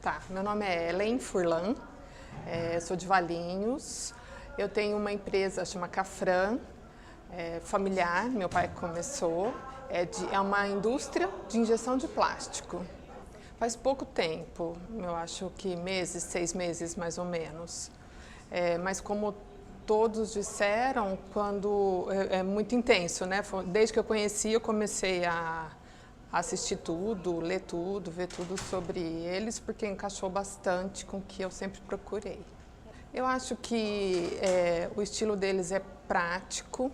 Tá, meu nome é Ellen Furlan, sou de Valinhos. Eu tenho uma empresa chamada Cafran, familiar, meu pai começou. É uma indústria de injeção de plástico. Faz pouco tempo, eu acho que meses, 6 meses mais ou menos. Mas como todos disseram, quando é muito intenso, né? Desde que eu conheci, eu comecei a assistir tudo, ler tudo, ver tudo sobre eles, porque encaixou bastante com o que eu sempre procurei. Eu acho que o estilo deles é prático,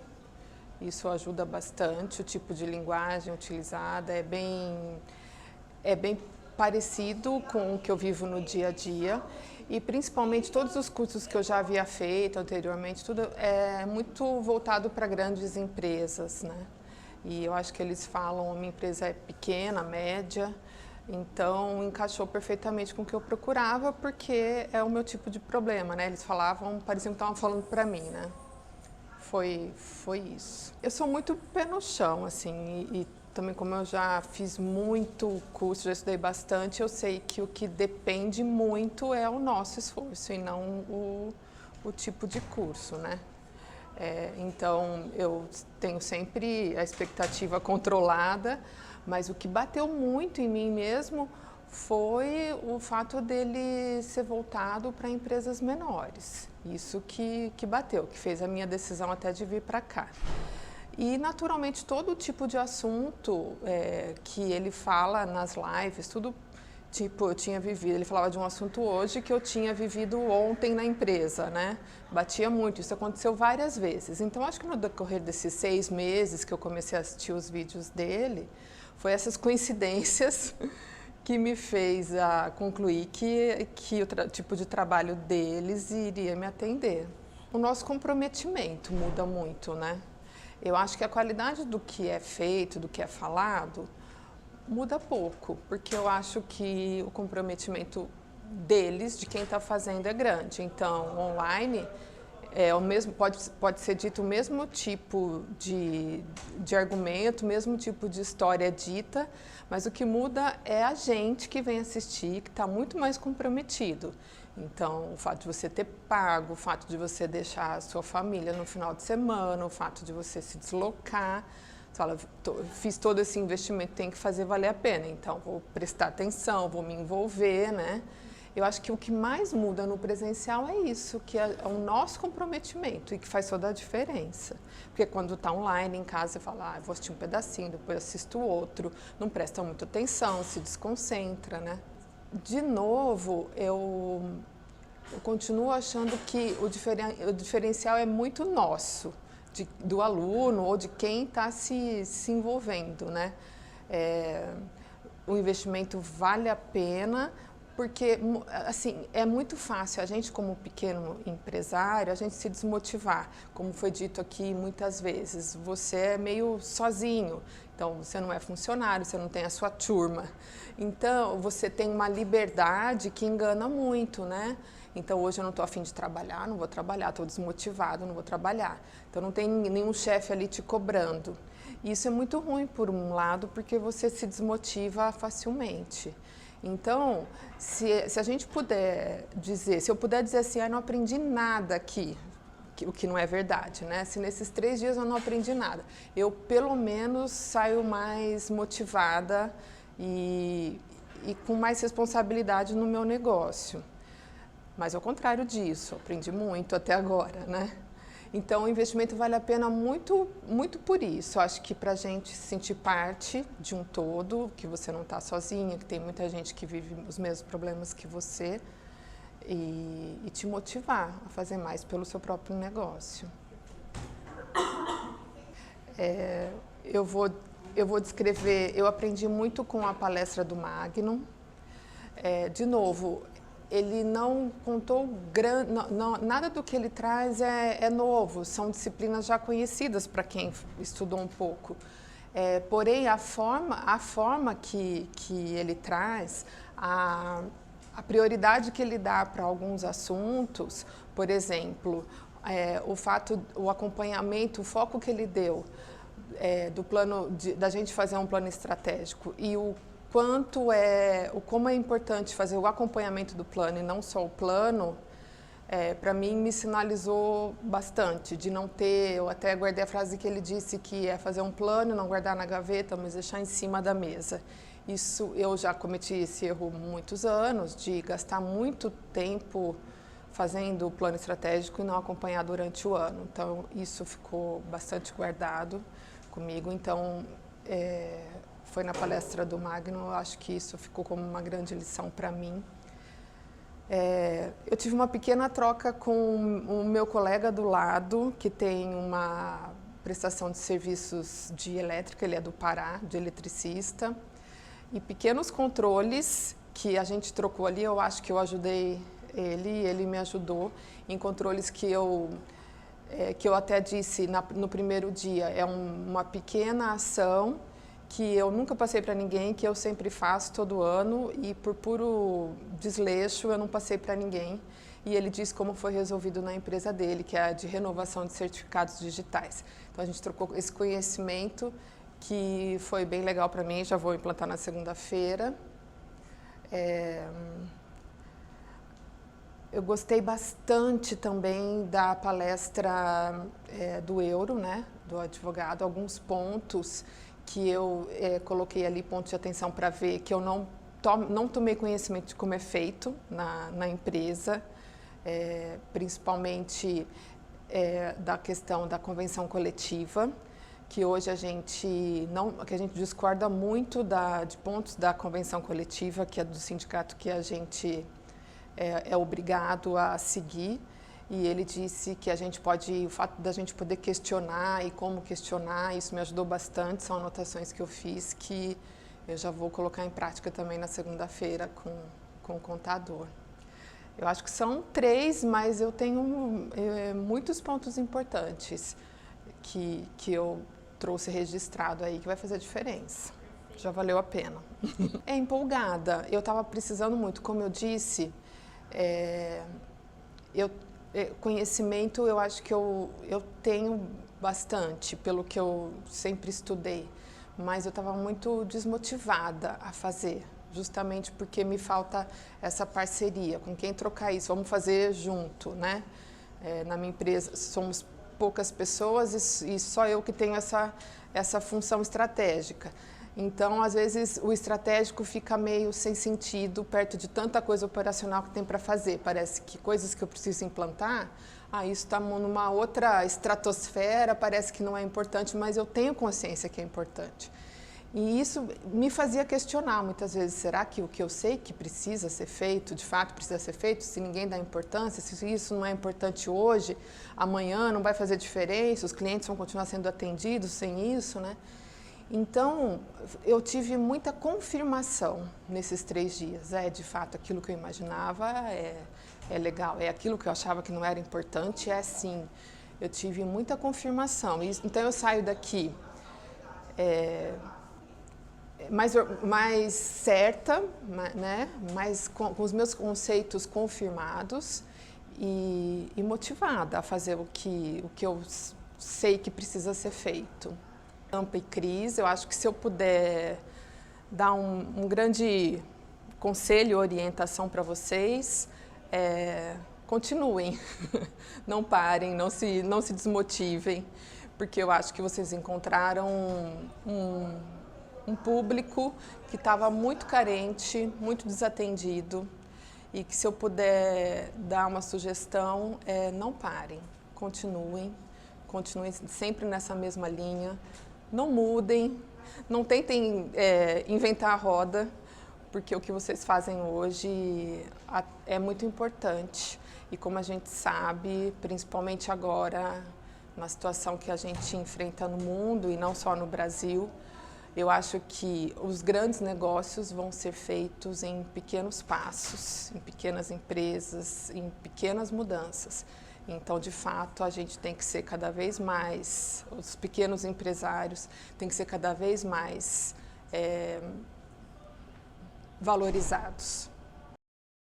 isso ajuda bastante, o tipo de linguagem utilizada é bem parecido com o que eu vivo no dia a dia e principalmente todos os cursos que eu já havia feito anteriormente, tudo é muito voltado para grandes empresas, né? E eu acho que eles falam, a minha empresa é pequena, média, então encaixou perfeitamente com o que eu procurava, porque é o meu tipo de problema, né? Eles falavam, pareciam que estavam falando para mim, né? Foi isso. Eu sou muito pé no chão, assim, e também como eu já fiz muito curso, já estudei bastante, eu sei que o que depende muito é o nosso esforço e não o tipo de curso, né? Então, eu tenho sempre a expectativa controlada, mas o que bateu muito em mim mesmo foi o fato dele ser voltado para empresas menores. Isso que bateu, que fez a minha decisão até de vir para cá. E, naturalmente, todo tipo de assunto que ele fala nas lives, tudo tipo, eu tinha vivido, ele falava de um assunto hoje que eu tinha vivido ontem na empresa, né? Batia muito, isso aconteceu várias vezes. Então, acho que no decorrer desses 6 meses que eu comecei a assistir os vídeos dele, foi essas coincidências que me fez concluir que o tipo de trabalho deles iria me atender. O nosso comprometimento muda muito, né? Eu acho que a qualidade do que é feito, do que é falado, muda pouco, porque eu acho que o comprometimento deles, de quem está fazendo, é grande. Então, online, pode ser dito o mesmo tipo de argumento, o mesmo tipo de história dita, mas o que muda é a gente que vem assistir, que está muito mais comprometido. Então, o fato de você ter pago, o fato de você deixar a sua família no final de semana, o fato de você se deslocar, você fala, fiz todo esse investimento, tem que fazer valer a pena, então vou prestar atenção, vou me envolver, né? Eu acho que o que mais muda no presencial é isso, que é o nosso comprometimento e que faz toda a diferença. Porque quando está online, em casa, você fala, vou assistir um pedacinho, depois assisto outro, não presta muita atenção, se desconcentra, né? De novo, eu continuo achando que o diferencial é muito nosso, do aluno ou de quem está se envolvendo, né? O investimento vale a pena, porque, assim, é muito fácil a gente, como pequeno empresário, a gente se desmotivar. Como foi dito aqui muitas vezes, você é meio sozinho, então você não é funcionário, você não tem a sua turma. Então, você tem uma liberdade que engana muito, né? Então, hoje eu não estou a fim de trabalhar, não vou trabalhar, estou desmotivado, não vou trabalhar. Então, não tem nenhum chefe ali te cobrando. E isso é muito ruim, por um lado, porque você se desmotiva facilmente. Então, se a gente puder dizer, se eu puder dizer assim, não aprendi nada aqui, o que não é verdade, né? Se nesses 3 dias eu não aprendi nada, eu pelo menos saio mais motivada e com mais responsabilidade no meu negócio. Mas ao contrário disso, aprendi muito até agora, né? Então, o investimento vale a pena muito, muito por isso. Eu acho que para a gente se sentir parte de um todo, que você não está sozinha, que tem muita gente que vive os mesmos problemas que você, e te motivar a fazer mais pelo seu próprio negócio. Eu vou descrever, eu aprendi muito com a palestra do Magnum. De novo, ele não contou nada do que ele traz é novo, são disciplinas já conhecidas para quem estudou um pouco. Porém, a forma que ele traz, a prioridade que ele dá para alguns assuntos, por exemplo, o acompanhamento, o foco que ele deu do plano, da gente fazer um plano estratégico e como é importante fazer o acompanhamento do plano e não só o plano, para mim me sinalizou bastante, de não ter, eu até guardei a frase que ele disse, que é fazer um plano, não guardar na gaveta, mas deixar em cima da mesa. Isso, eu já cometi esse erro há muitos anos, de gastar muito tempo fazendo o plano estratégico e não acompanhar durante o ano. Então, isso ficou bastante guardado comigo. Então, foi na palestra do Magno, eu acho que isso ficou como uma grande lição para mim. Eu tive uma pequena troca com o meu colega do lado, que tem uma prestação de serviços de elétrica, ele é do Pará, de eletricista, e pequenos controles que a gente trocou ali, eu acho que eu ajudei ele me ajudou em controles que eu até disse no primeiro dia, é uma pequena ação que eu nunca passei para ninguém, que eu sempre faço todo ano e por puro desleixo eu não passei para ninguém. E ele disse como foi resolvido na empresa dele, que é a de renovação de certificados digitais. Então a gente trocou esse conhecimento que foi bem legal para mim, já vou implantar na segunda-feira. Eu gostei bastante também da palestra do Euro, né, do advogado, alguns pontos que eu coloquei ali, pontos de atenção para ver que eu não tomei conhecimento de como é feito na empresa, principalmente da questão da convenção coletiva, que hoje a gente discorda muito de pontos da convenção coletiva, que é do sindicato que a gente é obrigado a seguir, e ele disse que o fato da gente poder questionar e como questionar, isso me ajudou bastante, são anotações que eu fiz que eu já vou colocar em prática também na segunda-feira com o contador. Eu acho que são 3, mas eu tenho muitos pontos importantes que eu trouxe registrado aí, que vai fazer diferença. Já valeu a pena. Empolgada, eu estava precisando muito, como eu disse, conhecimento eu acho que eu tenho bastante, pelo que eu sempre estudei, mas eu estava muito desmotivada a fazer, justamente porque me falta essa parceria, com quem trocar isso, vamos fazer junto, né? Na minha empresa somos poucas pessoas e só eu que tenho essa função estratégica. Então, às vezes, o estratégico fica meio sem sentido perto de tanta coisa operacional que tem para fazer. Parece que coisas que eu preciso implantar, isso está numa outra estratosfera, parece que não é importante, mas eu tenho consciência que é importante. E isso me fazia questionar muitas vezes, será que o que eu sei que precisa ser feito, de fato precisa ser feito, se ninguém dá importância, se isso não é importante hoje, amanhã não vai fazer diferença, os clientes vão continuar sendo atendidos sem isso, né? Então, eu tive muita confirmação nesses 3 dias. De fato, aquilo que eu imaginava é legal, é aquilo que eu achava que não era importante, é sim. Eu tive muita confirmação. Então, eu saio daqui mais certa, né? Mais com os meus conceitos confirmados e motivada a fazer o que eu sei que precisa ser feito. Tampa e Cris, eu acho que se eu puder dar um grande conselho, orientação para vocês, continuem, não parem, não se desmotivem, porque eu acho que vocês encontraram um público que estava muito carente, muito desatendido, e que se eu puder dar uma sugestão, não parem, continuem sempre nessa mesma linha. Não mudem, não tentem inventar a roda, porque o que vocês fazem hoje é muito importante. E como a gente sabe, principalmente agora, na situação que a gente enfrenta no mundo e não só no Brasil, eu acho que os grandes negócios vão ser feitos em pequenos passos, em pequenas empresas, em pequenas mudanças. Então, de fato, a gente tem que ser cada vez mais, os pequenos empresários têm que ser cada vez mais valorizados.